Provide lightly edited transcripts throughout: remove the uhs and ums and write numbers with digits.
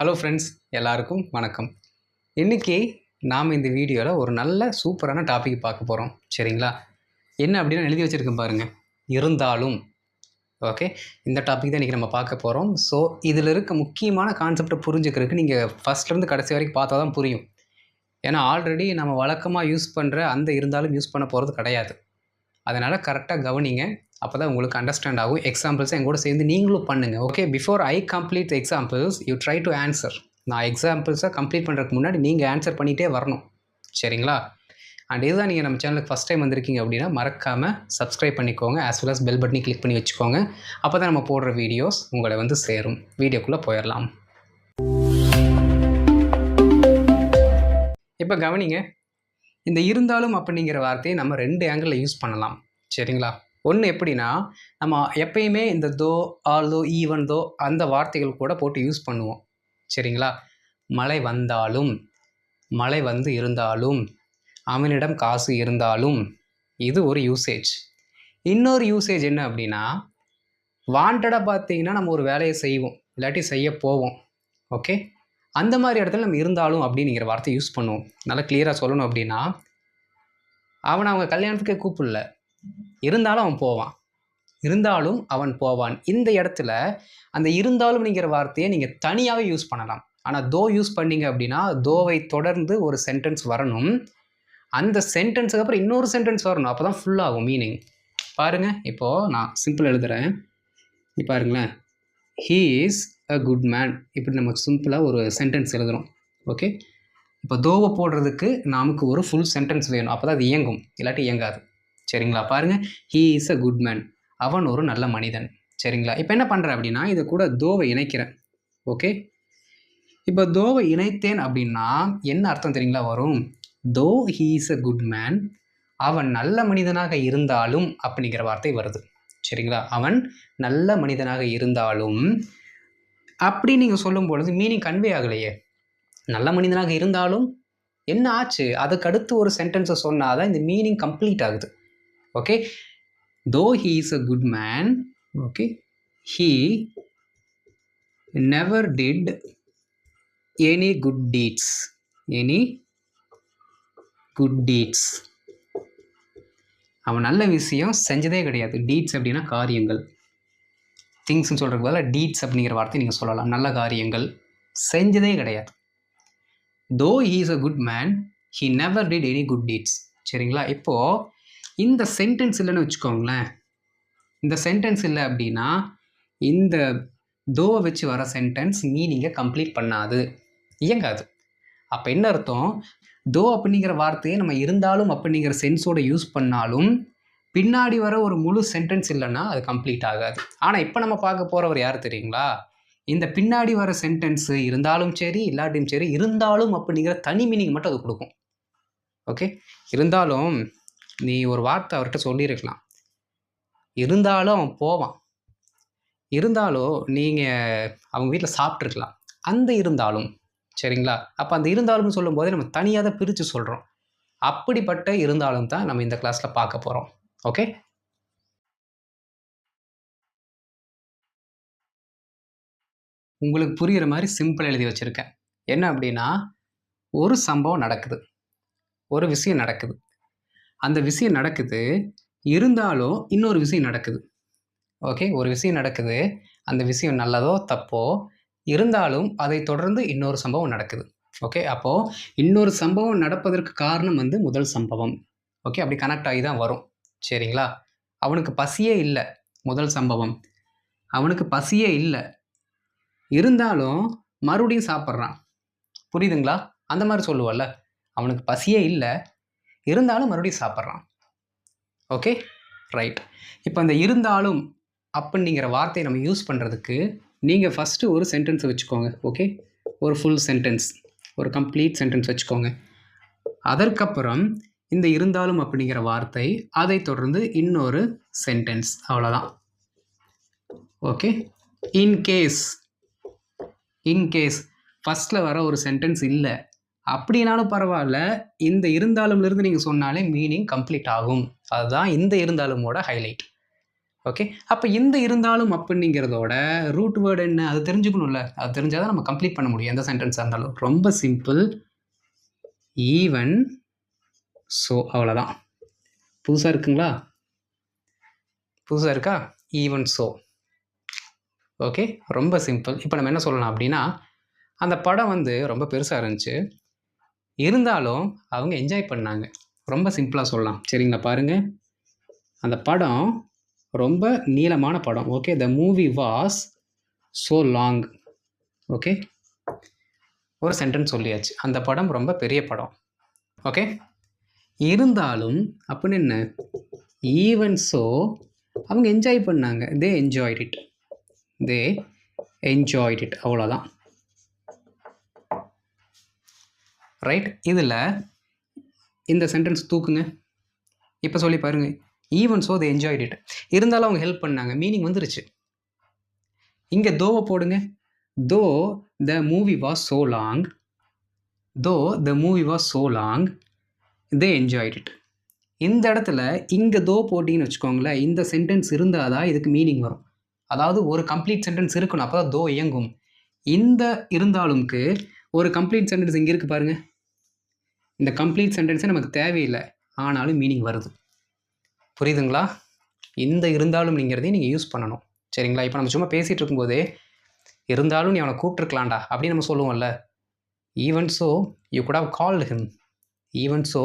Hello friends, எல்லாருக்கும் வணக்கம். இன்றைக்கி நாம் இந்த வீடியோவில் ஒரு நல்ல சூப்பரான டாபிக் பார்க்க போகிறோம். சரிங்களா? என்ன அப்படின்னு எழுதி வச்சுருக்கேன் பாருங்கள். இருந்தாலும் ஓகே, இந்த டாபிக் தான் இன்றைக்கி நம்ம பார்க்க போகிறோம். ஸோ இதில் இருக்க முக்கியமான கான்செப்டை புரிஞ்சுக்கிறதுக்கு நீங்கள் ஃபஸ்ட்லேருந்து கடைசி வரைக்கும் பார்த்தா தான் புரியும். ஏன்னா ஆல்ரெடி நம்ம வழக்கமாக யூஸ் பண்ணுற அந்த இருந்தாலும் யூஸ் பண்ண போகிறது கிடையாது. அதனால் கரெக்டாக கவனிங்க. அப்போ தான் உங்களுக்கு அண்டர்ஸ்டாண்ட் ஆகும். எக்ஸாம்பிள்ஸை என் கூட சேர்ந்து நீங்களும் பண்ணுங்கள். Okay, before I complete examples you try to answer. நான் எக்ஸாம்பிள்ஸை கம்ப்ளீட் பண்ணுறதுக்கு முன்னாடி நீங்கள் ஆன்சர் பண்ணிகிட்டே வரணும். சரிங்களா? அண்ட் இதுதான் நீங்கள் நம்ம சேனலுக்கு ஃபஸ்ட் டைம் வந்திருக்கீங்க அப்படின்னா மறக்காமல் சப்ஸ்கிரைப் பண்ணிக்கோங்க. ஆஸ் வெல் அஸ் பெல் பட்டனை கிளிக் பண்ணி வச்சுக்கோங்க. அப்போ தான் நம்ம போடுற வீடியோஸ் உங்களை சேரும். வீடியோக்குள்ளே போயிடலாம். இப்போ கவனிங்க. இந்த இருந்தாலும் அப்படிங்கிற வார்த்தையை நம்ம 2 ஆங்கிளில் யூஸ் பண்ணலாம். சரிங்களா? ஒன்று எப்படின்னா, நம்ம எப்பயுமே இந்த தோ, ஆல்தோ, ஈவன் தோ அந்த வார்த்தைகள் கூட போட்டு யூஸ் பண்ணுவோம். சரிங்களா? மழை வந்தாலும், மழை வந்து இருந்தாலும், அவனிடம் காசு இருந்தாலும், இது ஒரு யூசேஜ். இன்னொரு யூசேஜ் என்ன அப்படின்னா, வாண்டடாக பார்த்தீங்கன்னா நம்ம ஒரு வேலையை செய்வோம், இல்லாட்டி செய்ய போவோம். ஓகே, அந்த மாதிரி இடத்துல நம்ம இருந்தாலும் அப்படிங்கிற வார்த்தை யூஸ் பண்ணுவோம். நல்லா கிளியராக சொல்லணும் அப்படின்னா, அவனை அவங்க கல்யாணத்துக்கே கூப்பிடல, இருந்தாலும் அவன் போவான், இருந்தாலும் அவன் போவான். இந்த இடத்துல அந்த இருந்தாலும்ங்கிற வார்த்தையை நீங்கள் தனியாகவே யூஸ் பண்ணலாம். ஆனால் தோ யூஸ் பண்ணீங்க அப்படின்னா தோவை தொடர்ந்து ஒரு சென்டென்ஸ் வரணும். அந்த சென்டென்ஸுக்கு அப்புறம் இன்னொரு சென்டென்ஸ் வரணும். அப்போ தான் ஃபுல்லாகும் மீனிங். பாருங்கள், இப்போது நான் சிம்பிள் எழுதுகிறேன். இப்போ பாருங்களேன், he is a good man. இப்படி நம்ம சிம்பிளாக ஒரு சென்டென்ஸ் எழுதுகிறோம். ஓகே, இப்போ தோவை போடுறதுக்கு நமக்கு ஒரு ஃபுல் சென்டென்ஸ் வேணும். அப்போ தான் அது இயங்கும், இல்லாட்டி இயங்காது. சரிங்களா? பாருங்கள், he is a good man. அவன் ஒரு நல்ல மனிதன். சரிங்களா? இப்போ என்ன பண்ணுறேன் அப்படின்னா இதை கூட தோவை இணைக்கிறேன். ஓகே, இப்போ தோவை இணைத்தேன் அப்படின்னா என்ன அர்த்தம் தெரியுங்களா வரும்? தோ he is a good man, அவன் நல்ல மனிதனாக இருந்தாலும் அப்படிங்கிற வார்த்தை வருது. சரிங்களா? அவன் நல்ல மனிதனாக இருந்தாலும் அப்படி நீங்கள் சொல்லும் பொழுது மீனிங் கன்வே ஆகலையே. நல்ல மனிதனாக இருந்தாலும் என்ன ஆச்சு? அதுக்கு அடுத்து ஒரு சென்டென்ஸை சொன்னால் தான் இந்த மீனிங் கம்ப்ளீட் ஆகுது. Okay, though he is a good man, okay, he never did any good deeds. அவன் நல்ல விஷயம் செஞ்சதே கிடையாது. டீட்ஸ் அப்படின்னா காரியங்கள். திங்ஸ்ன்னு சொல்கிறதுக்கு பதிலாக டீட்ஸ் அப்படிங்கிற வார்த்தை நீங்கள் சொல்லலாம். நல்ல காரியங்கள் செஞ்சதே கிடையாது. though he is a good man, he never did any good deeds. சரிங்களா? இப்போது இந்த சென்டென்ஸ் இல்லைன்னு வச்சுக்கோங்களேன். இந்த சென்டென்ஸ் இல்லை அப்படின்னா இந்த தோவை வச்சு வர சென்டென்ஸ் மீனிங்கை கம்ப்ளீட் பண்ணாது, இயங்காது. அப்போ என்ன அர்த்தம்? தோ அப்படிங்கிற வார்த்தையை நம்ம இருந்தாலும் அப்படிங்கிற சென்ஸோட யூஸ் பண்ணாலும் பின்னாடி வர ஒரு முழு சென்டென்ஸ் இல்லைன்னா அது கம்ப்ளீட் ஆகாது. ஆனால் இப்போ நம்ம பார்க்க போகிறவர் யார் தெரியுங்களா? இந்த பின்னாடி வர சென்டென்ஸு இருந்தாலும் சரி இல்லாட்டியும் சரி, இருந்தாலும் அப்படிங்கிற தனி மீனிங் மட்டும் அது கொடுக்கும். ஓகே, இருந்தாலும் நீ ஒரு வார்த்தை அவர்கிட்ட சொல்லியிருக்கலாம், இருந்தாலும் அவன் போவான், இருந்தாலும் நீங்கள் அவங்க வீட்டில் சாப்பிட்ருக்கலாம், அந்த இருந்தாலும். சரிங்களா? அப்போ அந்த இருந்தாலும் சொல்லும்போதே நம்ம தனியாக தான் பிரித்து சொல்கிறோம். அப்படிப்பட்ட இருந்தாலும் தான் நம்ம இந்த கிளாஸில் பார்க்க போகிறோம். ஓகே, உங்களுக்கு புரிகிற மாதிரி சிம்பிள் எழுதி வச்சுருக்கேன். என்ன அப்படின்னா, ஒரு சம்பவம் நடக்குது, ஒரு விஷயம் நடக்குது, அந்த விஷயம் நடக்குது, இருந்தாலும் இன்னொரு விஷயம் நடக்குது. ஓகே, ஒரு விஷயம் நடக்குது, அந்த விஷயம் நல்லதோ தப்போ இருந்தாலும் அதை தொடர்ந்து இன்னொரு சம்பவம் நடக்குது. ஓகே, அப்போது இன்னொரு சம்பவம் நடப்பதற்கு காரணம் முதல் சம்பவம். ஓகே, அப்படி கனெக்ட் ஆகி தான் வரும். சரிங்களா? அவனுக்கு பசியே இல்லை, முதல் சம்பவம். அவனுக்கு பசியே இல்லை, இருந்தாலும் மறுபடியும் சாப்பிட்றான். புரியுதுங்களா? அந்த மாதிரி சொல்லுவல்ல, அவனுக்கு பசியே இல்லை, இருந்தாலும் மறுபடியும் சாப்பிட்றான். Okay, right. இப்போ அந்த இருந்தாலும் அப்படிங்கிற வார்த்தையை நம்ம யூஸ் பண்ணுறதுக்கு நீங்கள் ஃபஸ்ட்டு ஒரு சென்டென்ஸை வச்சுக்கோங்க. ஓகே, ஒரு ஃபுல் சென்டென்ஸ், ஒரு கம்ப்ளீட் சென்டென்ஸ் வச்சுக்கோங்க. அதற்கப்புறம் இந்த இருந்தாலும் அப்படிங்கிற வார்த்தை, அதை தொடர்ந்து இன்னொரு சென்டென்ஸ், அவ்வளோதான். ஓகே, இன்கேஸ் ஃபஸ்ட்டில் வர ஒரு சென்டென்ஸ் இல்லை அப்படின்னாலும் பரவாயில்ல, இந்த இருந்தாலும்லேருந்து நீங்கள் சொன்னாலே மீனிங் கம்ப்ளீட் ஆகும். அதுதான் இந்த இருந்தாலுமோட ஹைலைட். ஓகே, அப்போ இந்த இருந்தாலும் அப்படிங்கிறதோட ரூட் வேர்டு என்ன அது தெரிஞ்சுக்கணும்ல. அது தெரிஞ்சால் தான் நம்ம கம்ப்ளீட் பண்ண முடியும் எந்த சென்டென்ஸாக இருந்தாலும். ரொம்ப சிம்பிள், ஈவன் ஸோ, அவ்வளோதான். புதுசாக இருக்குங்களா? புதுசாக இருக்கா? Even so. ஓகே, ரொம்ப சிம்பிள். இப்போ நம்ம என்ன சொல்லலாம் அப்படின்னா, அந்த படம் வந்து ரொம்ப பெருசாக இருந்துச்சு, இருந்தாலும் அவங்க என்ஜாய் பண்ணாங்க. ரொம்ப சிம்பிளாக சொல்லலாம். சரிங்களா? பாருங்கள், அந்த படம் ரொம்ப நீளமான படம். Okay, the movie was so long. Okay, ஒரு சென்டென்ஸ் சொல்லியாச்சு. அந்த படம் ரொம்ப பெரிய படம். ஓகே, இருந்தாலும் அப்படின்னு என்ன? ஈவன் ஸோ, அவங்க என்ஜாய் பண்ணாங்க. தே enjoyed it. They enjoyed it. அவ்வளோதான். ரைட். இதில் இந்த சென்டென்ஸ் தூக்குங்க. இப்போ சொல்லி பாருங்கள். Even so they enjoyed it. இருந்தாலும் அவங்க ஹெல்ப் பண்ணாங்க. மீனிங் வந்துருச்சு. இங்கே தோவை போடுங்க. Though the movie was so long, though the movie was so long, they enjoyed it. இந்த இடத்துல இங்கே தோ போட்டிங்கன்னு வச்சுக்கோங்களேன், இந்த சென்டென்ஸ் இருந்தால் தான் இதுக்கு மீனிங் வரும். அதாவது ஒரு கம்ப்ளீட் சென்டென்ஸ் இருக்கணும், அப்போ தான் தோ இயங்கும். இந்த இருந்தாலும்க்கு ஒரு கம்ப்ளீட் சென்டென்ஸ் இங்கே இருக்குது பாருங்கள். இந்த கம்ப்ளீட் சென்டென்ஸே நமக்கு தேவையில்லை, ஆனாலும் மீனிங் வருது. புரியுதுங்களா? இந்த இருந்தாலும் நீங்கிறதையும் நீங்கள் யூஸ் பண்ணணும். சரிங்களா? இப்போ நம்ம சும்மா பேசிகிட்டு இருக்கும்போதே இருந்தாலும் நீ அவனை கூப்பிட்டுருக்கலாம்டா அப்படின்னு நம்ம சொல்லுவோம்ல. Even so you could have called him, even so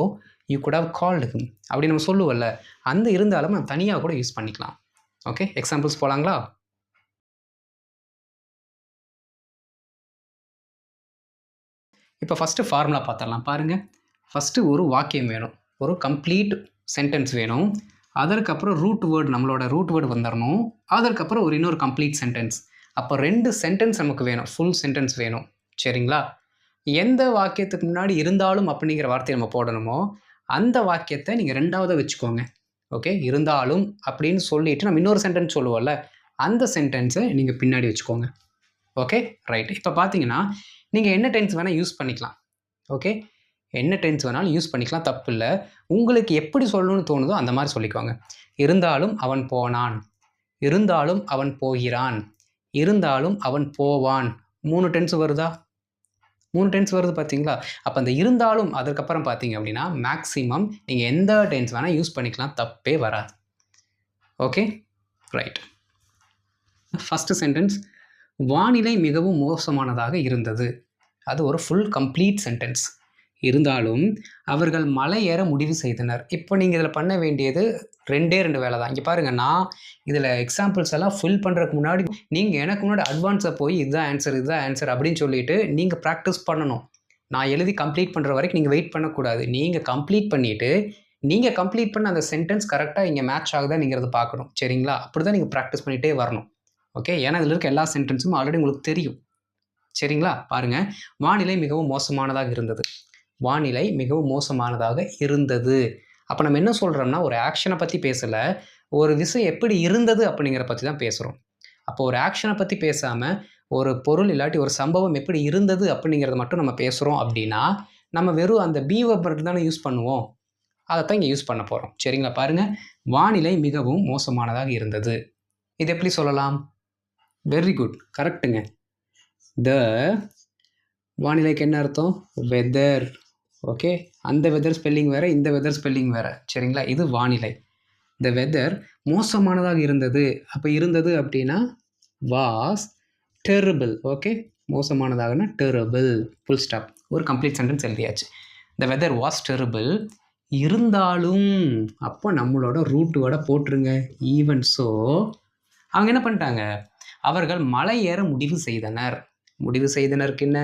you could have called him அப்படி நம்ம சொல்லுவோம்ல. அந்த இருந்தாலும் நம்ம தனியாக கூட யூஸ் பண்ணிக்கலாம். ஓகே, எக்ஸாம்பிள்ஸ் போகலாங்களா? இப்போ ஃபஸ்ட்டு ஃபார்முலா பார்த்துடலாம். பாருங்கள், ஃபஸ்ட்டு ஒரு வாக்கியம் வேணும், ஒரு கம்ப்ளீட் சென்டென்ஸ் வேணும். அதற்கப்புறம் ரூட் வேர்டு, நம்மளோட ரூட் வேர்டு வந்துடணும். அதற்கப்புறம் ஒரு இன்னொரு கம்ப்ளீட் சென்டென்ஸ். அப்போ 2 சென்டென்ஸ் நமக்கு வேணும், ஃபுல் சென்டென்ஸ் வேணும். சரிங்களா? எந்த வாக்கியத்துக்கு முன்னாடி இருந்தாலும் அப்படிங்கிற வார்த்தையை நம்ம போடணுமோ அந்த வாக்கியத்தை நீங்கள் 2வது வச்சுக்கோங்க. ஓகே, இருந்தாலும் அப்படின்னு சொல்லிட்டு நம்ம இன்னொரு சென்டென்ஸ் சொல்லுவோம்ல, அந்த சென்டென்ஸை நீங்கள் பின்னாடி வச்சுக்கோங்க. Okay, right. இப்போ பார்த்தீங்கன்னா நீங்கள் என்ன டென்ஸ் வேணால் யூஸ் பண்ணிக்கலாம். ஓகே, என்ன டென்ஸ் வேணாலும் யூஸ் பண்ணிக்கலாம், தப்பு இல்லை. உங்களுக்கு எப்படி சொல்லணும்னு தோணுதோ அந்த மாதிரி சொல்லிக்கோங்க. இருந்தாலும் அவன் போனான், இருந்தாலும் அவன் போகிறான், இருந்தாலும் அவன் போவான். 3 டென்ஸ் வருதா? 3 டென்ஸ் வருது பார்த்தீங்களா? அப்போ அந்த இருந்தாலும் அதுக்கப்புறம் பார்த்தீங்க அப்படின்னா மேக்ஸிமம் நீங்கள் எந்த டென்ஸ் வேணால் யூஸ் பண்ணிக்கலாம், தப்பே வராது. Okay, right. ஃபஸ்ட்டு சென்டென்ஸ், வானிலை மிகவும் மோசமானதாக இருந்தது. அது ஒரு ஃபுல் கம்ப்ளீட் சென்டென்ஸ். இருந்தாலும் அவர்கள் மலை ஏற முடிவு செய்தனர். இப்போ நீங்கள் இதில் பண்ண வேண்டியது 2 வேலை தான். இங்கே பாருங்கள், நான் இதில் எக்ஸாம்பிள்ஸ் எல்லாம் ஃபில் பண்ணுறதுக்கு முன்னாடி நீங்கள் எனக்கு முன்னாடி அட்வான்ஸாக போய் இதுதான் ஆன்சர், இதுதான் ஆன்சர் அப்படின்னு சொல்லிட்டு நீங்கள் ப்ராக்டிஸ் பண்ணணும். நான் எழுதி கம்ப்ளீட் பண்ணுற வரைக்கும் நீங்கள் வெயிட் பண்ணக்கூடாது. நீங்கள் கம்ப்ளீட் பண்ணிவிட்டு நீங்கள் கம்ப்ளீட் பண்ண அந்த சென்டென்ஸ் கரெக்டாக இங்கே மேட்ச் ஆகுதாங்கிறத பார்க்கணும். சரிங்களா? அப்படி தான் நீங்கள் ப்ராக்டிஸ் பண்ணிகிட்டே வரணும். ஓகே, ஏன்னா இதில் இருக்க எல்லா சென்டென்ஸும் ஆல்ரெடி உங்களுக்கு தெரியும். சரிங்களா? பாருங்கள், வானிலை மிகவும் மோசமானதாக இருந்தது. வானிலை மிகவும் மோசமானதாக இருந்தது. அப்போ நம்ம என்ன சொல்கிறோம்னா, ஒரு ஆக்ஷனை பற்றி பேசலை, ஒரு விஷயம் எப்படி இருந்தது அப்படிங்கிற பற்றி தான் பேசுகிறோம். அப்போ ஒரு ஆக்ஷனை பற்றி பேசாமல் ஒரு பொருள் இல்லாட்டி ஒரு சம்பவம் எப்படி இருந்தது அப்படிங்கிறத மட்டும் நம்ம பேசுகிறோம் அப்படின்னா, நம்ம வெறும் அந்த பி வெர்ப் மட்டும் தானே யூஸ் பண்ணுவோம். அதைத்தான் இங்கே யூஸ் பண்ண போகிறோம். சரிங்களா? பாருங்கள், வானிலை மிகவும் மோசமானதாக இருந்தது. இது எப்படி சொல்லலாம்? வெரி குட், கரெக்டுங்க. த வானிலைக்கு என்ன அர்த்தம்? வெதர். ஓகே, அந்த வெதர் ஸ்பெல்லிங் வேறு, இந்த வெதர் ஸ்பெல்லிங் வேறு. சரிங்களா? இது வானிலை. த வெதர் மோசமானதாக இருந்தது. அப்போ இருந்தது அப்படின்னா வாஸ் டெரிபிள். ஓகே, மோசமானதாகனா டெரிபிள், ஃபுல் ஸ்டாப். ஒரு கம்ப்ளீட் சென்டென்ஸ் எழுதியாச்சு. The weather was terrible. இருந்தாலும் அப்போ நம்மளோட ரூட் வேர்டை போட்டுருங்க. ஈவன் ஸோ அவங்க என்ன பண்ணிட்டாங்க? அவர்கள் மலை ஏற முடிவு செய்தனர். முடிவு செய்தனருக்கு என்ன?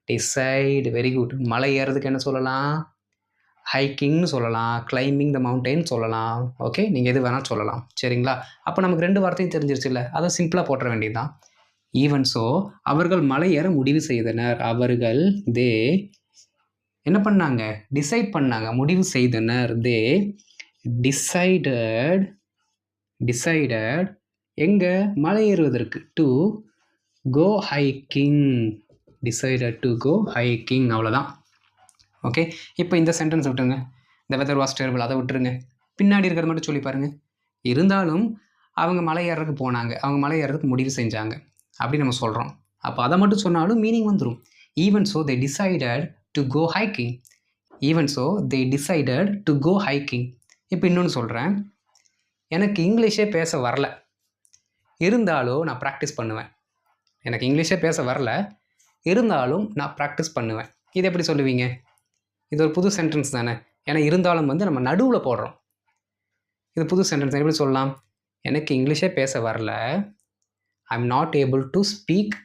டிசைட். Very good. மலை ஏறதுக்கு என்ன சொல்லலாம்? ஹைக்கிங்னு சொல்லலாம், கிளைம்பிங் த மவுண்டைன் சொல்லலாம். ஓகே, நீங்கள் எது வேணால் சொல்லலாம். சரிங்களா? அப்போ நமக்கு 2 வார்த்தையும் தெரிஞ்சிருச்சு இல்லை? அதை சிம்பிளாக போட்டுற வேண்டியது தான். ஈவன் ஸோ அவர்கள் மலை ஏற முடிவு செய்தனர். அவர்கள் தே என்ன பண்ணாங்க? டிசைட் பண்ணாங்க, முடிவு செய்தனர். தே டிசைடட். டிசைடட் எங்கே? மலை ஏறுவதற்கு. To go hiking. Decided to go hiking. அவ்வளோதான். ஓகே, இப்போ இந்த சென்டென்ஸ் விட்டுருங்க. த வெதர் வாஸ் டெரிபிள், அதை விட்டுருங்க. பின்னாடி இருக்கிறது மட்டும் சொல்லி பாருங்கள். இருந்தாலும் அவங்க மலை ஏறுறதுக்கு போனாங்க, அவங்க மலை ஏறுறதுக்கு முடிவு செஞ்சாங்க அப்படி நம்ம சொல்கிறோம். அப்போ அதை மட்டும் சொன்னாலும் மீனிங் வந்துடும். Even so they decided to go hiking. Even so they decided to go hiking. இப்போ இன்னொன்று சொல்கிறேன். எனக்கு இங்கிலீஷே பேச வரல, இருந்தாலும் நான் ப்ராக்டிஸ் பண்ணுவேன். எனக்கு இங்கிலீஷே பேச வரல, இருந்தாலும் நான் ப்ராக்டிஸ் பண்ணுவேன். இது எப்படி சொல்லுவீங்க? இது ஒரு புது சென்டென்ஸ் தானே. ஏன்னா இருந்தாலும் வந்து நம்ம நடுவில் போடுறோம். இது புது சென்டென்ஸ் எப்படி சொல்லலாம்? எனக்கு இங்கிலீஷே பேச வரல, I am not able to speak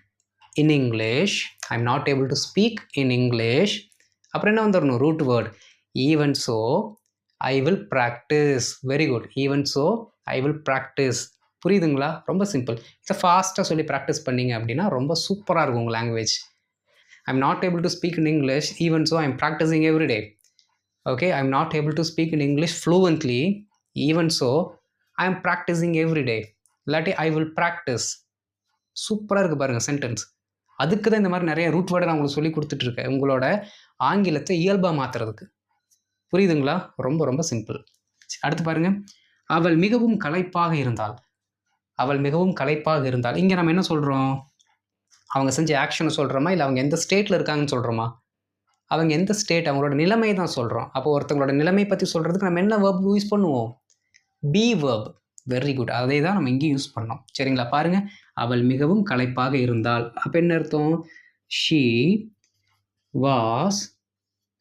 in English. I am not able to speak in English. அப்புறம் என்ன வந்துடணும்? Root word. Even so I will practise. Very good. Even so I will practise. புரியுதுங்களா? ரொம்ப சிம்பிள். இதை ஃபாஸ்ட்டாக சொல்லி practice பண்ணிங்க அப்படின்னா ரொம்ப சூப்பராக இருக்கும் உங்கள் language. I am not able to speak in English, even so I am practising every day. Okay, I am not able to speak in English fluently, even so I am practising every day. இல்லாட்டி I will practice. சூப்பராக இருக்குது பாருங்கள் sentence. அதுக்கு தான் இந்த மாதிரி நிறைய root வேர்டை நான் உங்களுக்கு சொல்லி கொடுத்துட்ருக்கேன், உங்களோட ஆங்கிலத்தை இயல்பாக மாற்றுறதுக்கு. புரியுதுங்களா? ரொம்ப ரொம்ப சிம்பிள். அடுத்து பாருங்கள். அவள் மிகவும் களைப்பாக இருந்தாள். அவள் மிகவும் களைப்பாக இருந்தாள். இங்கே நம்ம என்ன சொல்கிறோம்? அவங்க செஞ்ச ஆக்ஷனை சொல்கிறோமா, இல்லை அவங்க எந்த ஸ்டேட்டில் இருக்காங்கன்னு சொல்கிறோமா? அவங்க எந்த ஸ்டேட், அவங்களோட நிலைமை தான் சொல்கிறோம். அப்போ ஒருத்தவங்களோட நிலைமை பற்றி சொல்கிறதுக்கு நம்ம என்ன வேர்ப் யூஸ் பண்ணுவோம்? B verb. Very good. அதை தான் நம்ம இங்கே யூஸ் பண்ணோம். சரிங்களா? பாருங்கள். அவள் மிகவும் களைப்பாக இருந்தாள். அப்போ என்ன அர்த்தம்? She was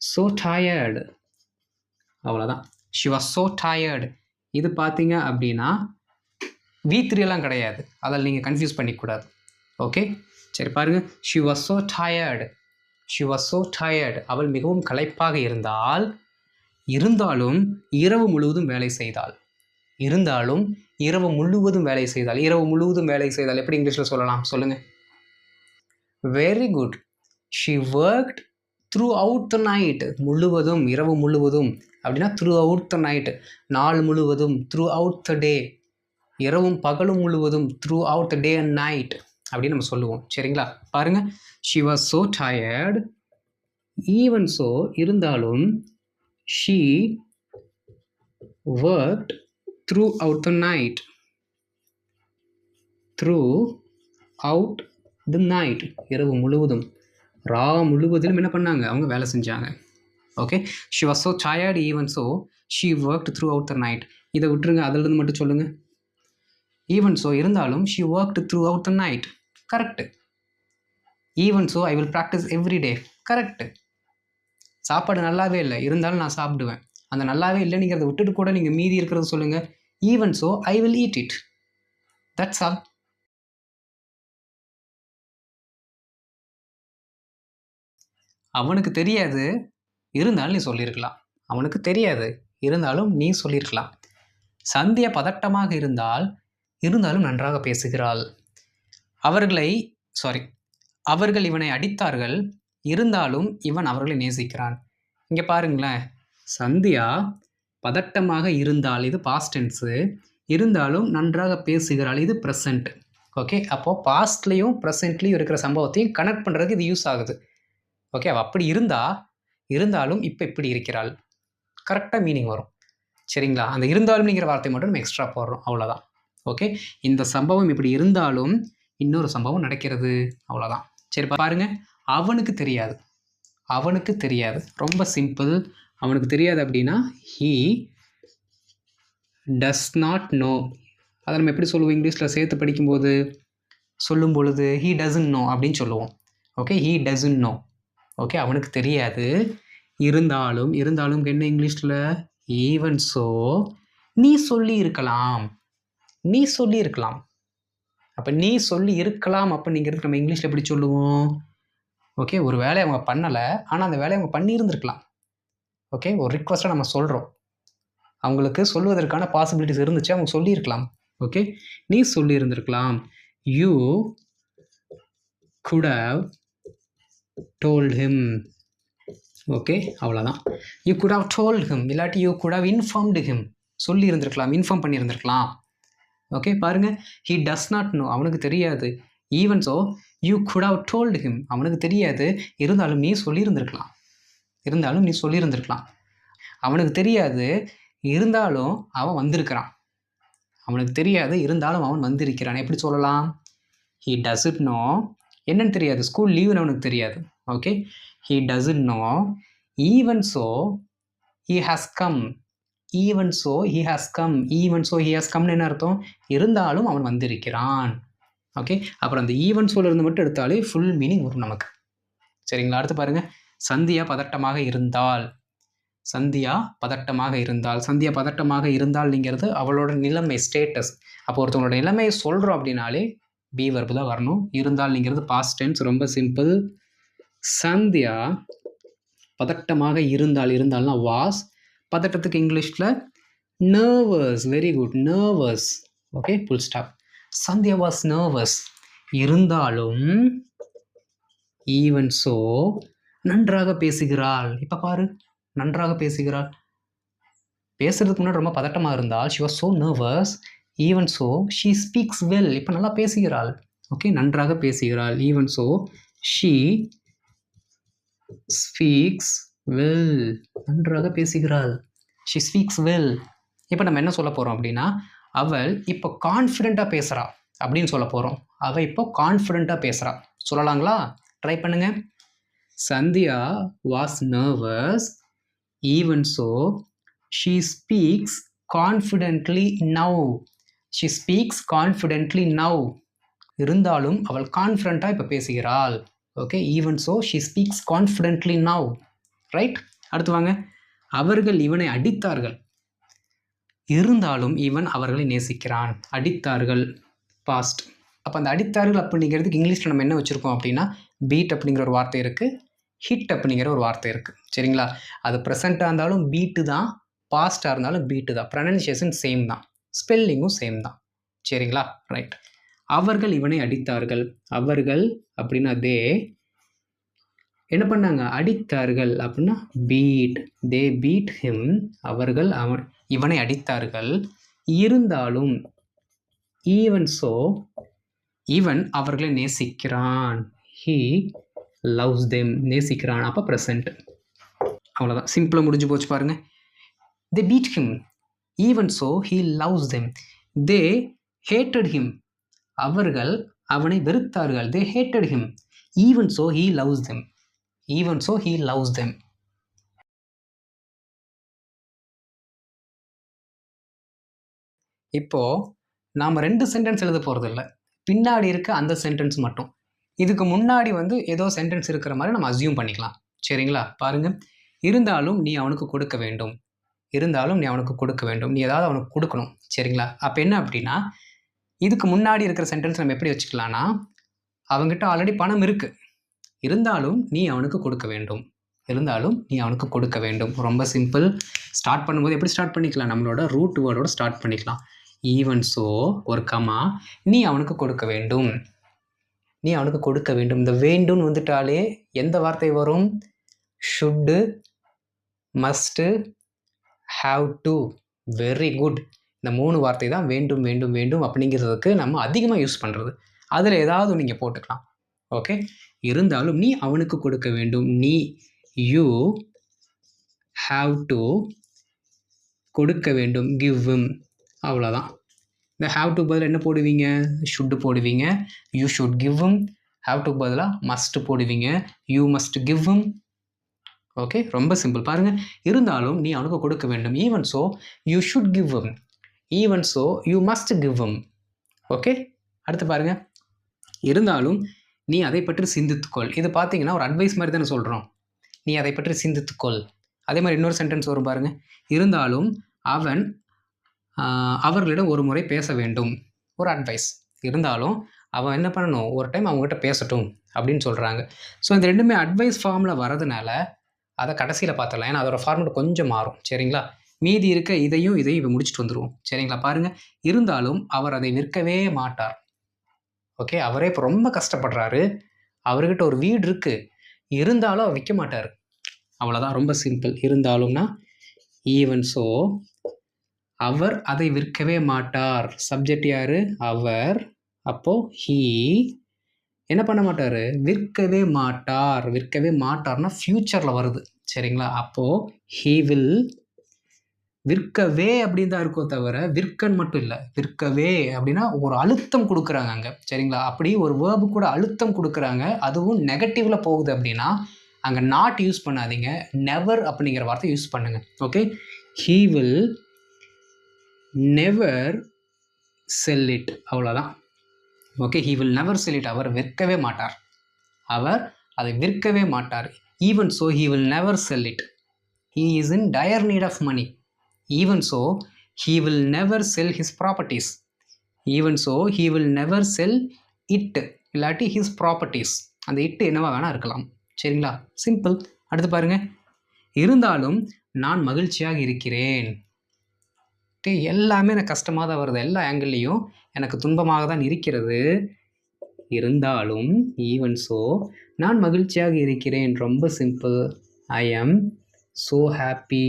so tired. அவ்வளோதான். She was so tired. இது பார்த்தீங்க அப்படின்னா V3 எல்லாம் கிடையாது, அதில் நீங்கள் கன்ஃபியூஸ் பண்ணிக்கூடாது. ஓகே, சரி பாருங்கள். She was so tired. She was so tired. அவள் மிகவும் களைப்பாக இருந்தால், இருந்தாலும் இரவு முழுவதும் வேலை செய்தாள். இருந்தாலும் இரவு முழுவதும் வேலை செய்தாள். இரவு முழுவதும் வேலை செய்தால் எப்படி இங்கிலீஷில் சொல்லலாம்? சொல்லுங்கள். Very good. She worked throughout the night. முழுவதும், இரவு முழுவதும் அப்படின்னா த்ரூ அவுட் த நைட், நாள் முழுவதும். த்ரூ அவுட் த டே, இரவும் பகலும் முழுவதும். Throughout the day and night அப்படின்னு நம்ம சொல்லுவோம். சரிங்களா? பாருங்கள். She was so tired, even so இருந்தாலும், she worked throughout the night. Throughout the night, இரவு முழுவதும், ரா முழுவதிலும் என்ன பண்ணாங்க? அவங்க வேலை செஞ்சாங்க. Okay, she was so tired even so she worked throughout the night. இதை விட்டுருங்க, அதிலிருந்து மட்டும் சொல்லுங்கள். ஈவன் ஸோ இருந்தாலும், she worked throughout the night. Correct. Even so I will practice every day. Correct. சாப்பாடு நல்லாவே இல்லை, இருந்தாலும் நான் சாப்பிடுவேன். அந்த நல்லாவே இல்லைங்கிறத விட்டுட்டு கூட நீங்கள் மீதி இருக்கிறத சொல்லுங்கள். Even so I will eat it. That's all. அவனுக்கு தெரியாது, இருந்தாலும் நீ சொல்லியிருக்கலாம். அவனுக்கு தெரியாது, இருந்தாலும் நீ சொல்லியிருக்கலாம். சந்தியா பதட்டமாக இருந்தாலும் நன்றாக பேசுகிறாள். அவர்கள் இவனை அடித்தார்கள், இருந்தாலும் இவன் அவர்களை நேசிக்கிறான். இங்கே பாருங்களேன். சந்தியா பதட்டமாக இருந்தால், இது பாஸ்ட் டென்ஸு. இருந்தாலும் நன்றாக பேசுகிறாள், இது ப்ரெசண்ட். ஓகே, அப்போது பாஸ்ட்லேயும் ப்ரெசண்ட்லேயும் இருக்கிற சம்பவத்தையும் கனெக்ட் பண்ணுறதுக்கு இது யூஸ் ஆகுது. ஓகே, அவள் அப்படி இருந்தாலும் இப்போ இப்படி இருக்கிறாள். கரெக்டாக மீனிங் வரும். சரிங்களா? அந்த இருந்தாலும்ங்கிற வார்த்தை மட்டும் நம்ம எக்ஸ்ட்ரா போடுறோம், அவ்வளோதான். ஓகே, இந்த சம்பவம் இப்படி இருந்தாலும் இன்னொரு சம்பவம் நடக்கிறது, அவ்வளோதான். சரி பாருங்கள். அவனுக்கு தெரியாது. ரொம்ப சிம்பிள். அவனுக்கு தெரியாது அப்படின்னா he does not know. அதை நம்ம எப்படி சொல்லுவோம்? இங்கிலீஷில் சேர்த்து படிக்கும்போது சொல்லும் பொழுது he doesn't know அப்படின்னு சொல்லுவோம். Okay, he doesn't know. Okay, அவனுக்கு தெரியாது. இருந்தாலும் என்ன இங்கிலீஷில்? ஈவன் ஸோ நீ சொல்லி இருக்கலாம். அப்போ நீ சொல்லி இருக்கலாம் அப்படிங்கிறது நம்ம இங்கிலீஷில் எப்படி சொல்லுவோம்? ஓகே, ஒரு வேலையை அவங்க பண்ணலை, ஆனால் அந்த வேலையை அவங்க பண்ணியிருந்துருக்கலாம். ஓகே, ஒரு ரிக்வஸ்ட்டாக நம்ம சொல்கிறோம். அவங்களுக்கு சொல்வதற்கான பாசிபிலிட்டிஸ் இருந்துச்சு, அவங்க சொல்லியிருக்கலாம். ஓகே, நீ சொல்லியிருந்திருக்கலாம். You could have told him. Okay, அவ்வளோதான். You could have told him, இல்லாட்டி you could have informed him. சொல்லியிருந்திருக்கலாம், இன்ஃபார்ம் பண்ணியிருந்திருக்கலாம். ஓகே, பாருங்கள். he does not know, அவனுக்கு தெரியாது. Even so you could have told him, அவனுக்கு தெரியாது, இருந்தாலும் நீ சொல்லியிருந்திருக்கலாம். அவனுக்கு தெரியாது, இருந்தாலும் அவன் வந்திருக்கிறான். அவனுக்கு தெரியாது, இருந்தாலும் அவன் வந்திருக்கிறான். எப்படி சொல்லலாம்? He doesn't know. என்னன்னு தெரியாது, ஸ்கூல் லீவுன்னு அவனுக்கு தெரியாது. Okay, he doesn't know. Even so he has come. Even so he has come. Even so he has கம்னு என்ன அர்த்தம்? இருந்தாலும் அவன் வந்திருக்கிறான். ஓகே, அப்புறம் அந்த ஈவன் சோல இருந்து மட்டும் எடுத்தாலே ஃபுல் மீனிங் வரும் நமக்கு. சரிங்களா? அடுத்து பாருங்க, சந்தியா பதட்டமாக இருந்தால். சந்தியா பதட்டமாக இருந்தால். சந்தியா பதட்டமாக இருந்தால்ங்கிறது அவளோட நிலைமை, ஸ்டேட்டஸ். அப்போ ஒருத்தவங்களோட நிலைமையை சொல்கிறோம் அப்படின்னாலே பி வர்பு தான் வரணும். இருந்தால்ங்கிறது பாஸ்ட் டென்ஸ், ரொம்ப சிம்பிள். சந்தியா பதட்டமாக இருந்தால். இருந்தால்னா வாஸ். பதட்டத்துக்கு இங்கிலீஷில் nervous. Very good, nervous. Okay, full stop. Sandhya was nervous. இருந்தாலும் ஈவன் ஸோ நன்றாக பேசுகிறாள். இப்போ பாரு, நன்றாக பேசுகிறாள். பேசுறதுக்கு முன்னாடி ரொம்ப பதட்டமாக இருந்தால் she was so nervous. even so she speaks well. இப்போ நல்லா பேசுகிறாள். ஓகே, நன்றாக பேசுகிறாள். even so she speaks well. நன்றாக பேசுகிறாள். she speaks well. இப்போ நம்ம என்ன சொல்ல போகிறோம் அப்படின்னா, அவள் இப்போ கான்ஃபிடெண்ட்டாக பேசுகிறா அப்படின்னு சொல்ல போகிறோம். அவள் இப்போ கான்ஃபிடெண்ட்டாக பேசுகிறா. சொல்லலாங்களா? ட்ரை பண்ணுங்க. Sandhya was nervous. even so she speaks confidently now. she speaks confidently now. இருந்தாலும் அவள் கான்ஃபிடெண்ட்டாக இப்போ பேசுகிறாள். Okay, even so she speaks confidently now. Right? அடுத்து வாங்க. அவர்கள் இவனை அடித்தார்கள். இருந்தாலும் இவன் அவர்களை நேசிக்கிறான். அடித்தார்கள், பாஸ்ட். அப்போ அந்த அடித்தார்கள் அப்படிங்கிறதுக்கு இங்கிலீஷில் நம்ம என்ன வச்சுருக்கோம் அப்படின்னா, பீட் அப்படிங்கிற ஒரு வார்த்தை இருக்குது, ஹிட் அப்படிங்கிற ஒரு வார்த்தை இருக்குது. சரிங்களா? அது ப்ரெசண்ட்டாக இருந்தாலும் பீட்டு தான், பாஸ்ட்டாக இருந்தாலும் பீட்டு தான். ப்ரனன்சியேஷன் சேம் தான், ஸ்பெல்லிங்கும் சேம் தான். சரிங்களா? ரைட். அவர்கள் இவனை அடித்தார்கள். அவர்கள் அப்படின்னா தே. என்ன பண்ணாங்க? அடித்தார்கள் அப்படின்னா பீட். தே பீட் ஹிம். அவர்கள் இவனை அடித்தார்கள். இருந்தாலும் ஈவன் ஸோ இவன் அவர்களை நேசிக்கிறான். He loves them. நேசிக்கிறான், அப்போ ப்ரெசன்ட். அவ்வளோதான், சிம்பிளாக முடிஞ்சு போச்சு பாருங்க. They beat him. Even so he loves them. They hated him. அவர்கள் அவனை வெறுத்தார்கள். They hated him. Even so he loves them. Even so he loves them. இப்போது நாம் 2 சென்டென்ஸ் எழுத போகிறது இல்லை, பின்னாடி இருக்க அந்த சென்டென்ஸ் மட்டும். இதுக்கு முன்னாடி ஏதோ சென்டென்ஸ் இருக்கிற மாதிரி நம்ம அசியூம் பண்ணிக்கலாம். சரிங்களா? பாருங்கள். இருந்தாலும் நீ அவனுக்கு கொடுக்க வேண்டும். இருந்தாலும் நீ அவனுக்கு கொடுக்க வேண்டும். நீ ஏதாவது அவனுக்கு கொடுக்கணும். சரிங்களா? அப்போ என்ன அப்படின்னா, இதுக்கு முன்னாடி இருக்கிற சென்டென்ஸ் நம்ம எப்படி வச்சுக்கலாம்னா, அவங்ககிட்ட ஆல்ரெடி பணம் இருக்குது, இருந்தாலும் நீ அவனுக்கு கொடுக்க வேண்டும். இருந்தாலும் நீ அவனுக்கு கொடுக்க வேண்டும். ரொம்ப சிம்பிள். ஸ்டார்ட் பண்ணும்போது எப்படி ஸ்டார்ட் பண்ணிக்கலாம்? நம்மளோட ரூட் வேர்டோட ஸ்டார்ட் பண்ணிக்கலாம். ஈவன் ஸோ ஒரு கமா, நீ அவனுக்கு கொடுக்க வேண்டும். நீ அவனுக்கு கொடுக்க வேண்டும். இந்த வேண்டும்னு வந்துட்டாலே எந்த வார்த்தை வரும்? Should, must, have to. Very good. இந்த 3 வார்த்தை தான் வேண்டும் வேண்டும் வேண்டும் அப்படிங்கிறதுக்கு நம்ம அதிகமாக யூஸ் பண்ணுறது. அதில் ஏதாவது நீங்கள் போட்டுக்கலாம். ஓகே, இருந்தாலும் நீ அவனுக்கு கொடுக்க வேண்டும். நீ, யூ ஹாவ் டு கொடுக்க வேண்டும். Give him. அவ்வளோதான். இந்த ஹாவ் டு பதில் என்ன போடுவீங்க? ஷுட்டு போடுவீங்க. You should give him. Have to பதிலாக மஸ்ட் போடுவீங்க. You must give him. Okay, ரொம்ப சிம்பிள். பாருங்கள். இருந்தாலும் நீ அவனுக்கு கொடுக்க வேண்டும். Even so you should give him. Even so you must give him. Okay, அடுத்து பாருங்கள். இருந்தாலும் நீ அதை பற்றி சிந்தித்துக்கொள். இது பார்த்தீங்கன்னா ஒரு அட்வைஸ் மாதிரி தானே சொல்கிறோம். நீ அதை பற்றி சிந்தித்துக்கொள். அதே மாதிரி இன்னொரு சென்டென்ஸ் வரும் பாருங்கள். இருந்தாலும் அவன் அவர்களிடம் ஒரு முறை பேச வேண்டும். ஒரு அட்வைஸ். இருந்தாலும் அவன் என்ன பண்ணணும்? ஒரு டைம் அவங்ககிட்ட பேசட்டும் அப்படின்னு சொல்கிறாங்க. ஸோ இந்த ரெண்டுமே அட்வைஸ் ஃபார்மில் வரதுனால அதை கடைசியில் பார்த்துடலாம். ஏன்னா அதோட ஃபார்மெட் கொஞ்சம் மாறும். சரிங்களா? மீதி இருக்க இதையும் இப்போ முடிச்சுட்டு வந்துடுவோம். சரிங்களா? பாருங்கள். இருந்தாலும் அவர் அதை விற்கவே மாட்டார். ஓகே, அவரே இப்போ ரொம்ப கஷ்டப்படுறாரு. அவர்கிட்ட ஒரு வீடு இருக்குது, இருந்தாலும் அவர் விற்க மாட்டார். அவ்வளோதான், ரொம்ப சிம்பிள். இருந்தாலும்னா ஈவன் ஸோ அவர் அதை விற்கவே மாட்டார். சப்ஜெக்ட் யார்? அவர். அப்போது ஹீ என்ன பண்ண மாட்டார்? விற்கவே மாட்டார். விற்கவே மாட்டார்னா ஃப்யூச்சரில் வருது. சரிங்களா? அப்போது ஹீ வில் விற்கவே அப்படின்னு தான் இருக்கோ தவிர விற்கன்னு மட்டும் இல்லை. விற்கவே அப்படின்னா ஒரு அழுத்தம் கொடுக்குறாங்க அங்கே, சரிங்களா? அப்படி ஒரு வேர்பு கூட அழுத்தம் கொடுக்குறாங்க, அதுவும் நெகட்டிவில் போகுது அப்படின்னா அங்கே நாட் யூஸ் பண்ணாதீங்க, நெவர் அப்படிங்கிற வார்த்தை யூஸ் பண்ணுங்க. Okay, he will never sell it, அவ்வளோதான். Okay, he will never sell it, அவர் விற்கவே மாட்டார், அவர் அதை விற்கவே மாட்டார். Even so he will never sell it, he is in dire need of money. Even so, he will never sell his properties. Even so, he will never sell it, இல்லாட்டி his properties. அந்த இட்டு என்னவா வேணா இருக்கலாம், சரிங்களா? Simple. அடுத்து பாருங்க, இருந்தாலும் நான் மகிழ்ச்சியாக இருக்கிறேன். எல்லாமே எனக்கு கஷ்டமாக தான் வருது, எல்லா ஆங்கிள்லேயும் எனக்கு துன்பமாக தான் இருக்கிறது. இருந்தாலும் ஈவன் ஸோ நான் மகிழ்ச்சியாக இருக்கிறேன், ரொம்ப simple. I am so happy,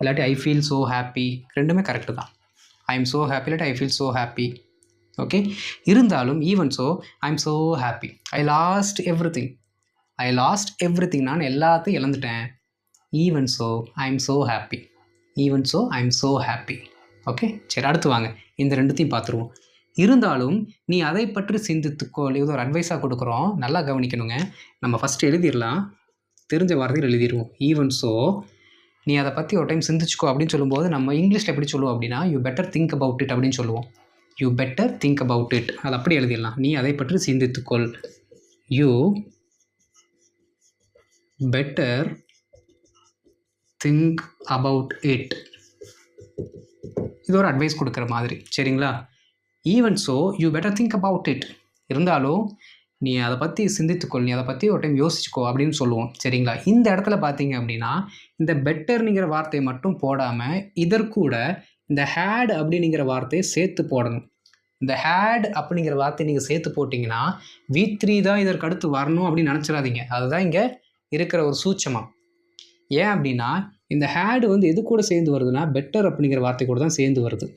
இல்லாட்டி ஐ ஃபீல் ஸோ ஹாப்பி, ரெண்டுமே கரெக்டு தான். ஐ எம் ஸோ ஹாப்பி இல்லாட்டி I feel so happy. Okay, இருந்தாலும் even so I am so happy, I lost everything, I lost everything, நான் எல்லாத்தையும் இழந்துட்டேன். Even so I am so happy, even so I am so happy. Okay, சரி, அடுத்து வாங்க, இந்த ரெண்டுத்தையும் பார்த்துருவோம். இருந்தாலும் நீ அதை பற்றி சிந்தித்துக்கோ, இது ஒரு அட்வைஸாக கொடுக்குறோம், நல்லா கவனிக்கணுங்க. நம்ம ஃபஸ்ட்டு எழுதிடலாம், தெரிஞ்ச வார்த்தையில் எழுதிடுவோம். ஈவன் ஸோ நீ அதை பற்றி ஒரு டைம் சிந்திச்சுக்கோ அப்படின்னு சொல்லும்போது நம்ம இங்கிலீஷில் எப்படி சொல்லுவோம் அப்படின்னா, you better think about it அப்படின்னு சொல்லுவோம். You better think about it, அது அப்படி எழுதிடலாம். நீ அதை பற்றி சிந்தித்துக்கொள், you better think about it. இது ஒரு அட்வைஸ் கொடுக்குற மாதிரி, சரிங்களா? Even so you better think about it, இருந்தாலும் நீ அதை பற்றி சிந்தித்துக்கொள், நீ அதை பற்றி ஒரு டைம் யோசிச்சுக்கோ அப்படின்னு சொல்லுவோம், சரிங்களா? இந்த இடத்துல பார்த்தீங்க அப்படின்னா இந்த பெட்டர்னுங்கிற வார்த்தையை மட்டும் போடாமல் இதற்கூட இந்த ஹேட் அப்படிங்கிற வார்த்தையை சேர்த்து போடணும். இந்த ஹேட் அப்படிங்கிற வார்த்தையை நீங்கள் சேர்த்து போட்டிங்கன்னா V3 தான் இதற்கு அடுத்து வரணும் அப்படின்னு நினச்சிடாதீங்க. அதுதான் இங்கே இருக்கிற ஒரு சூட்சமம். ஏன் அப்படின்னா இந்த ஹேடு எது கூட சேர்ந்து வருதுன்னா பெட்டர் அப்படிங்கிற வார்த்தை கூட தான் சேர்ந்து வருது.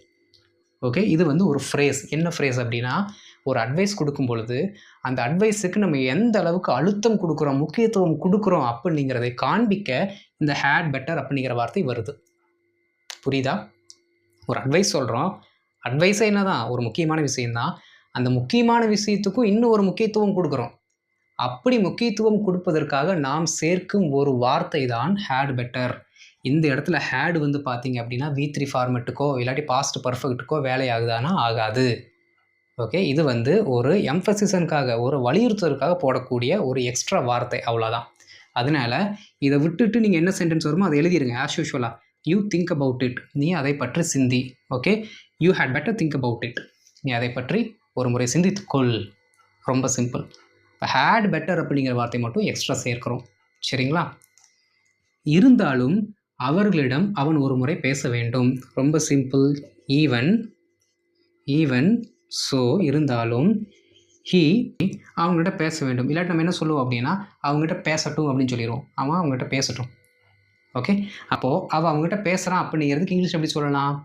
ஓகே, இது ஒரு ஃப்ரேஸ். என்ன ஃப்ரேஸ் அப்படின்னா, ஒரு அட்வைஸ் கொடுக்கும் பொழுது அந்த அட்வைஸுக்கு நம்ம எந்த அளவுக்கு அழுத்தம் கொடுக்குறோம், முக்கியத்துவம் கொடுக்குறோம் அப்படிங்கிறதை காண்பிக்க இந்த ஹேட் பெட்டர் அப்படிங்கிற வார்த்தை வருது. புரியுதா? ஒரு அட்வைஸ் சொல்கிறோம், அட்வைஸே என்ன தான், ஒரு முக்கியமான விஷயந்தான். அந்த முக்கியமான விஷயத்துக்கும் இன்னும் ஒரு முக்கியத்துவம் கொடுக்குறோம். அப்படி முக்கியத்துவம் கொடுப்பதற்காக நாம் சேர்க்கும் ஒரு வார்த்தை தான் ஹேட் பெட்டர். இந்த இடத்துல ஹேடு பார்த்தீங்க அப்படின்னா V3 ஃபார்மெட்டுக்கோ இல்லாட்டி பாஸ்ட் பர்ஃபெக்ட்டுக்கோ வேலையாகுதானா ஆகாது. ஓகே, இது ஒரு எம்ஃபசிஷனுக்காக, ஒரு வலியுறுத்தலுக்காக போடக்கூடிய ஒரு எக்ஸ்ட்ரா வார்த்தை, அவ்வளோதான். அதனால் இதை விட்டுட்டு நீங்கள் என்ன சென்டென்ஸ் வருமோ அதை எழுதிடுங்க ஆஸ் யூஷுவலாக. யூ திங்க் அபவுட் இட், நீ அதை பற்றி சிந்தி. Okay, you had better think about it, நீ அதை பற்றி ஒரு முறை சிந்தித்துக்கொள். ரொம்ப சிம்பிள். இப்போ ஹேட் பெட்டர் அப்படிங்கிற வார்த்தை மட்டும் எக்ஸ்ட்ரா சேர்க்கிறோம், சரிங்களா? இருந்தாலும் அவர்களிடம் அவன் ஒரு முறை பேச வேண்டும். ரொம்ப சிம்பிள். ஈவன் ஸோ இருந்தாலும் ஹீ அவங்ககிட்ட பேச வேண்டும். இல்லாட்டி நம்ம என்ன சொல்லுவோம் அப்படின்னா அவங்ககிட்ட பேசட்டும் அப்படின்னு சொல்லிடுவோம். அவன் அவங்ககிட்ட பேசட்டும். ஓகே, அப்போது அவன் அவங்ககிட்ட பேசுகிறான் அப்படிங்கிறதுக்கு இங்கிலீஷ் எப்படி சொல்லலாம்?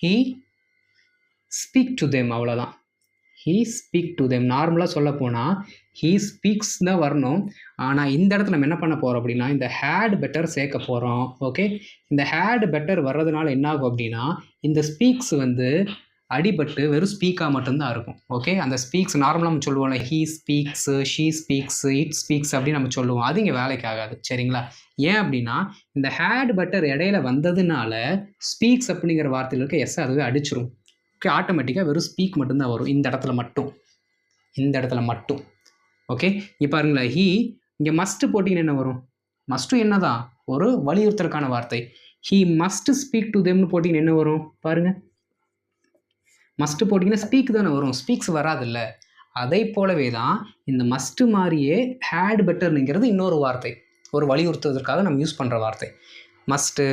ஹீ ஸ்பீக் டு தெம், அவ்வளோதான். He speak to them. நார்மலாக சொல்ல போனால் ஹீ ஸ்பீக்ஸ் தான் வரணும். ஆனால் இந்த இடத்துல நம்ம என்ன பண்ண போகிறோம் அப்படின்னா இந்த ஹேட் பெட்டர் சேர்க்க போகிறோம். ஓகே, இந்த ஹேட் பெட்டர் வர்றதுனால என்ன ஆகும் அப்படின்னா இந்த ஸ்பீக்ஸ் அடிபட்டு வெறும் ஸ்பீக்காக மட்டும்தான் இருக்கும். ஓகே, அந்த ஸ்பீக்ஸ் நார்மலாக நம்ம சொல்லுவோம்ல, he speaks, she speaks, it speaks அப்படின்னு நம்ம சொல்லுவோம். அது இங்கே வேலைக்கு ஆகாது, சரிங்களா? ஏன் அப்படின்னா இந்த ஹேட் பெட்டர் இடையில வந்ததுனால ஸ்பீக்ஸ் அப்படிங்கிற வார்த்தையில் இருக்க எஸ் அதுவே அடிச்சிரும். ஓகே, ஆட்டோமேட்டிக்காக வெறும் ஸ்பீக் மட்டும்தான் வரும் இந்த இடத்துல மட்டும். ஓகே, இப்போ பாருங்களேன், ஹீ இங்கே மஸ்ட்டு போட்டிங்கன்னா என்ன வரும்? மஸ்ட்டும் என்ன தான், ஒரு வலியுறுத்தலுக்கான வார்த்தை. ஹீ மஸ்ட் ஸ்பீக் டு தெம்னு போட்டிங்கன்னா என்ன வரும் பாருங்கள்? மஸ்ட்டு போட்டிங்கன்னா ஸ்பீக் தானே வரும், ஸ்பீக்ஸ் வராதில்ல. அதை போலவே தான் இந்த மஸ்ட்டு மாதிரியே ஹேட் பெட்டர்னுங்கிறது இன்னொரு வார்த்தை, ஒரு வலியுறுத்துவதற்காக நம்ம யூஸ் பண்ணுற வார்த்தை. மஸ்ட்டு,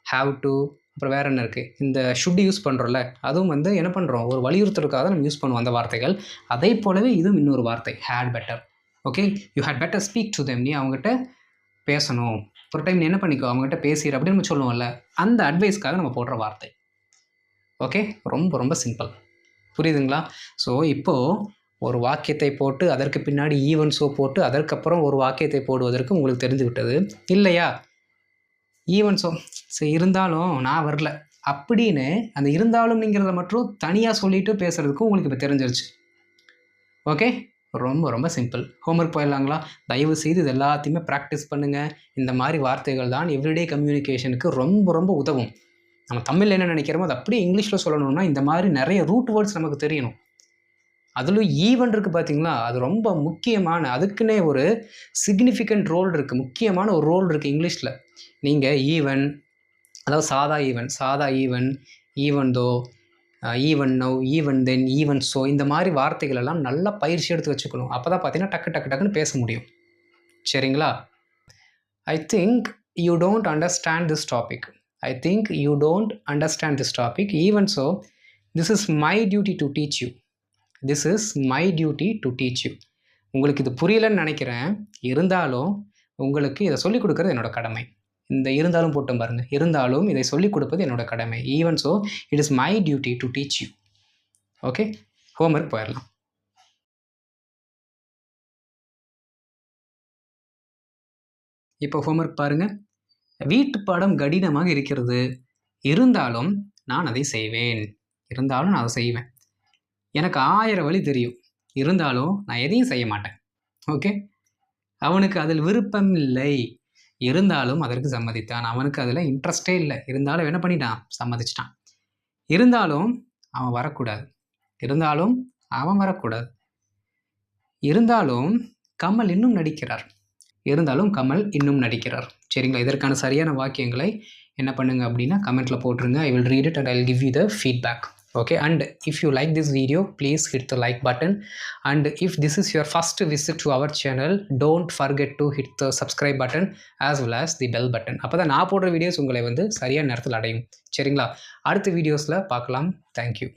ஹாவ் டு, அப்புறம் வேறு என்ன இருக்குது, இந்த ஷுட் யூஸ் பண்ணுறோம்ல, அதுவும் என்ன பண்ணுறோம், ஒரு வலியுறுத்துறதுக்காக நம்ம யூஸ் பண்ணுவோம் அந்த வார்த்தைகள். அதே போலவே இதுவும் இன்னொரு வார்த்தை, had better. Okay, you had better speak to them, நீ அவங்ககிட்ட பேசணும், ஒரு டைம் நீ என்ன பண்ணிக்கோ அவங்ககிட்ட பேசிடு அப்படின்னு நம்ம சொல்லுவோம்ல, அந்த அட்வைஸ்க்காக நம்ம போடுற வார்த்தை. ஓகே, ரொம்ப ரொம்ப சிம்பிள். புரியுதுங்களா? ஸோ இப்போது ஒரு வாக்கியத்தை போட்டு அதற்கு பின்னாடி ஈவன் ஸோ போட்டு அதற்கப்புறம் ஒரு வாக்கியத்தை போடுவதற்கு உங்களுக்கு தெரிஞ்சு விட்டது இல்லையா? ஈவன் ஸோ சரி இருந்தாலும் நான் வரல அப்படின்னு அந்த இருந்தாலும்ங்கிறத மட்டும் தனியாக சொல்லிட்டு பேசுகிறதுக்கும் உங்களுக்கு இப்போ தெரிஞ்சிருச்சு. ஓகே, ரொம்ப ரொம்ப சிம்பிள். ஹோம்ஒர்க் போயிடலாங்களா? தயவு செய்து இது எல்லாத்தையுமே ப்ராக்டிஸ் பண்ணுங்கள். இந்த மாதிரி வார்த்தைகள் தான் எவ்ரிடே கம்யூனிகேஷனுக்கு ரொம்ப ரொம்ப உதவும். நம்ம தமிழில் என்ன நினைக்கிறோமோ அது அப்படியே இங்கிலீஷில் சொல்லணும்னா இந்த மாதிரி நிறைய ரூட் வேர்ட்ஸ் நமக்கு தெரியணும். அதுலேயும் ஈவன் இருக்குது பார்த்தீங்களா, அது ரொம்ப முக்கியமான, அதுக்குன்னே ஒரு சிக்னிஃபிகண்ட் ரோல் இருக்குது, முக்கியமான ஒரு ரோல் இருக்குது இங்கிலீஷில். நீங்கள் ஈவன், அதாவது சாதா even, even though, even now, even then, even so, இந்த மாதிரி வார்த்தைகள் எல்லாம் நல்லா பயிற்சி எடுத்து வச்சுக்கணும். அப்போ தான் பார்த்தீங்கன்னா டக்குன்னு பேச முடியும். சரிங்களா? I think you don't understand this topic. Even so, this is my duty to teach you. உங்களுக்கு இது புரியலன்னு நினைக்கிறேன். இருந்தாலும் உங்களுக்கு இதை சொல்லிக் கொடுக்கறது என்னோட கடமை. இந்த இருந்தாலும் போட்டோம் பாருங்க, இருந்தாலும் இதை சொல்லிக் கொடுப்பது என்னோட கடமை. Even so it is my duty to teach you. Okay, homework போயிடலாம். இப்போ ஹோம்ஒர்க் பாருங்க. வீட்டு பாடம் கடினமாக இருக்கிறது, இருந்தாலும் நான் அதை செய்வேன். எனக்கு 1000 வழி தெரியும், இருந்தாலும் நான் எதையும் செய்ய மாட்டேன். ஓகே, அவனுக்கு அதில் விருப்பம் இல்லை, இருந்தாலும் அதற்கு சம்மதித்தான். அவனுக்கு அதில் இன்ட்ரெஸ்டே இல்லை, இருந்தாலும் என்ன பண்ணிட்டான்? சம்மதிச்சிட்டான். இருந்தாலும் அவன் வரக்கூடாது. இருந்தாலும் கமல் இன்னும் நடிக்கிறார். சரிங்களா? இதற்கான சரியான வாக்கியங்களை என்ன பண்ணுங்க அப்படின்னா கமெண்ட்டில் போட்டுருங்க. I will read it and I will give you the feedback. Okay, and if you like this video, please hit the like button, and if this is your first visit to our channel, don't forget to hit the subscribe button as well as the bell button. அப்பதான் நான் போடுற videos உங்களை சரியான நேரத்தில் அடையும். சரிங்களா? அடுத்த வீடியோஸில் பார்க்கலாம். Thank you.